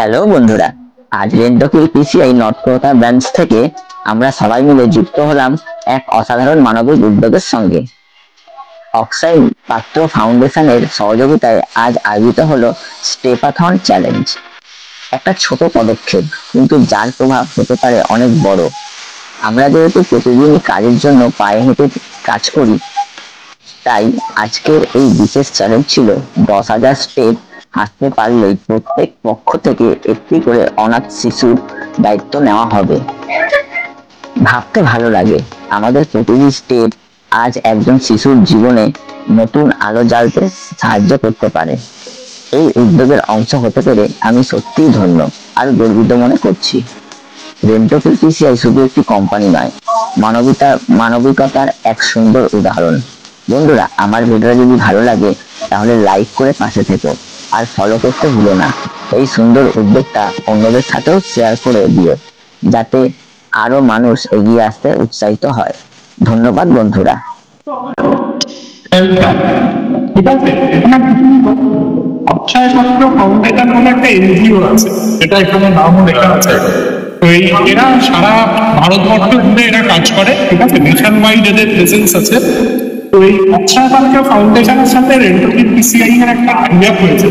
Hello বন্ধুরা, আজ রেন্টকি PCI north Kolkata branch থেকে আমরা সবাই মিলে যুক্ত হলাম এক অসাধারণ মানবিক উদ্যোগের সঙ্গে। অক্ষয় পাত্র ফাউন্ডেশনের সহযোগিতায় আজ আয়োজিত হলো স্টেপাথন চ্যালেঞ্জ। একটা ছোট পদক্ষেপ, কিন্তু যার প্রভাব হতে পারে অনেক বড়। আমরা যেহেতু প্রতিদিন কাজের জন্য পায়ে হেঁটে কাজ করি, তাই আজকের এই বিশেষ চ্যালেঞ্জ ছিল 10,000 স্টেপ হাঁটতে পারলেই প্রত্যেক পক্ষ থেকে একটি করে অনাথ শিশুর দায়িত্ব নেওয়া হবে। ভাবতে ভালো লাগে, আমাদের প্রতিটি স্টেপ আজ একজন শিশুর জীবনে নতুন আলো জ্বালতে সাহায্য করতে পারে। এই উদ্যোগের অংশ হতে পেরে আমি সত্যিই ধন্য আর গর্বিত মনে করছি। রেন্টকি পিসিআই শুধু একটি কোম্পানি নয়, মানবিকতার এক সুন্দর উদাহরণ। বন্ধুরা, আমার ভিডিও যদি ভালো লাগে তাহলে লাইক করে পাশে থেকো আর ফলো করতে ভুলো না। এই সুন্দর উদ্যোগটা অন্যদের সাথেও শেয়ার করে দিও, যাতে আরো মানুষ এগিয়ে আসতে উৎসাহিত হয়। ধন্যবাদ বন্ধুরা। ঠিক আছে, এখানে অক্ষয় পাত্র ফাউন্ডেশন বলে একটা এনজিও আছে, এটা এখানে নামও লেখা আছে। তো এরা সারা ভারতবর্ষ জুড়ে এরা কাজ করে, ঠিক আছে, নেশন ওয়াইড এদের প্রেজেন্স আছে। তো এই অক্ষয় পাত্র ফাউন্ডেশনের সাথে রেন্টকি পিসিআই এর একটা আইডিয়া হয়েছে।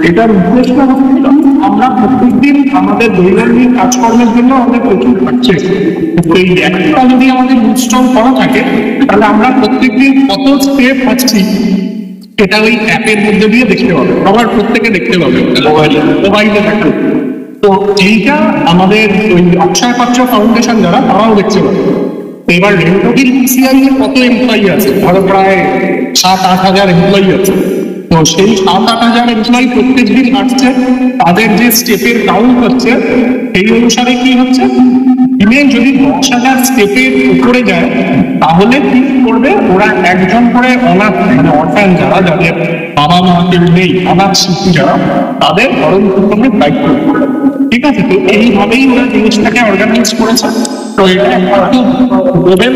এটার উদ্দেশ্য হচ্ছিল আমরা প্রত্যেকদিন আমাদের দৈনন্দিন কাজকর্মের জন্য আমাদের প্রচুর খাচ্ছে। এই একটা যদি আমাদের ইনস্টল করা থাকে, তাহলে আমরা প্রত্যেকদিন কত স্টেপ হাঁটছি এটা ওই অ্যাপের মধ্যে দিয়ে দেখতে পাবে, সবার প্রত্যেকে দেখতে পাবে, মোবাইলে দেখা। তো এইটা আমাদের ওই অক্ষয় পাত্র ফাউন্ডেশন যারা, তারাও দেখতে পাবে। এবার রেন্টকি পিসিআই এর কত এমপ্লয়ি আছে, ধরো প্রায় 7-8 হাজার এমপ্লয়ি আছে। তো সেই 7-8 হাজার এমপ্লয়ি প্রত্যেক দিন আসছে, তাদের যে স্টেপের কাউন্ট হচ্ছে সেই অনুসারে কি হচ্ছে, দিনে যদি 10,000 স্টেপের উপরে যায় তাহলে কি করবে, ওরা একজন করে অনাথ মানে অরফ্যান যারা, যাদের বাবা মা কেউ নেই, অনাথ শিশু যারা, তাদের ভরণ পোষণের দায়িত্ব। ঠিক আছে, তো এইভাবেই ওরা জিনিসটাকে অর্গানাইজ করেছে। তো এটা একটু বলবেন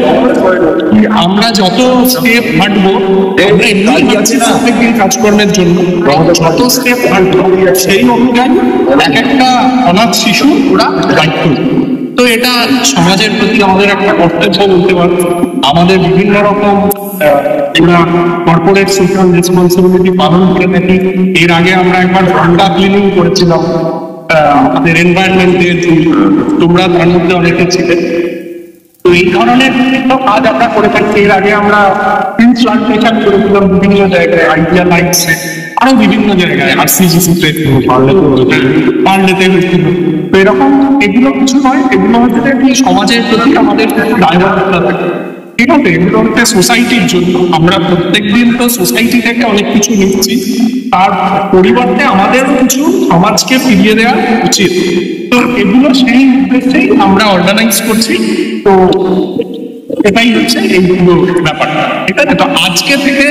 আমরা যত স্টেপ হাঁটবো, আমরা এমনি যাচ্ছি প্রত্যেকদিন কাজকর্মের জন্য, যত স্টেপ হাঁটবো সেই অনুযায়ী এক একটা অনাথ শিশু ওরা দায়িত্ব। তো এটা সমাজের প্রতি আমাদের একটা কর্তব্য বলতে পারে। আমাদের বিভিন্ন রকম আমরা কর্পোরেট সোশ্যাল রেসপন্সিবিলিটি পালন করে থাকি। এর আগে আমরা একবার গঙ্গা ক্লিনিং করেছিলাম আমাদের এনভায়রনমেন্টের, তোমরা তার মধ্যে অনেকে ছিলেন। তো এই ধরনের বিভিন্ন কাজ আমরা করে থাকি। এর আগে আমরা প্লান্টেশন করেছিলাম বিভিন্ন জায়গায়, আইডিয়া লাইটসে, আরো বিভিন্ন জায়গায়, আরসিজিসিতে, পার্লেতে হয়েছিল। তো এরকম এগুলো কিছু নয়, এগুলো হচ্ছে কি সমাজের প্রতি আমাদের দায়বদ্ধতা থাকে। ঠিক আছে, এগুলো হচ্ছে সোসাইটির জন্য। আমরা প্রত্যেকদিন তো সোসাইটি থেকে অনেক কিছু নিচ্ছি, তার পরিবর্তে আমাদেরও কিছু সমাজকে ফিরিয়ে দেওয়া উচিত। তো এগুলো সেই উদ্দেশ্যেই আমরা অর্গানাইজ করছি। তো এটাই হচ্ছে এই পুরো ব্যাপারটা। ঠিক আছে, তো আজকে থেকে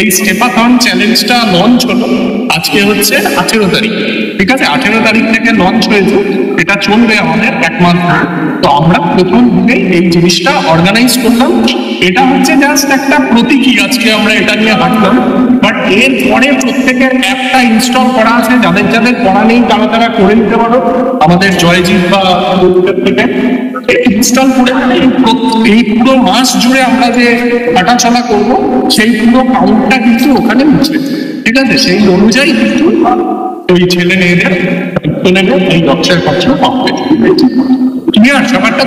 এই স্টেপাথন চ্যালেঞ্জটা লঞ্চ হলো। আজকে হচ্ছে 18 তারিখ, ঠিক আছে, 18 তারিখ থেকে লঞ্চ হয়েছে। এটা চলবে আমাদের 1 মাস ধরে। তো আমরা প্রথম দিকে এই জিনিসটা অর্গানাইজ করলাম। এটা হচ্ছে জাস্ট একটা প্রতীকী, আজকে আমরা এটা নিয়ে হাঁটলাম। বাট এর পরে প্রত্যেকের অ্যাপটা ইনস্টল করা আছে, যাদের যাদের করা নেই তারা তারা করে নিতে পারো আমাদের জয়জিৎ বা থেকে ইনস্টল করে। এই পুরো মাস জুড়ে আমরা যে হাঁটাচলা করবো সেই পুরো কাউন্টটা কিন্তু ওখানে মুছে, ঠিক আছে, সেই অনুযায়ী কিন্তু ওই ছেলে মেয়েদের এই অক্ষয় পাত্র পাবে। ক্লিয়ার ব্যাপারটা?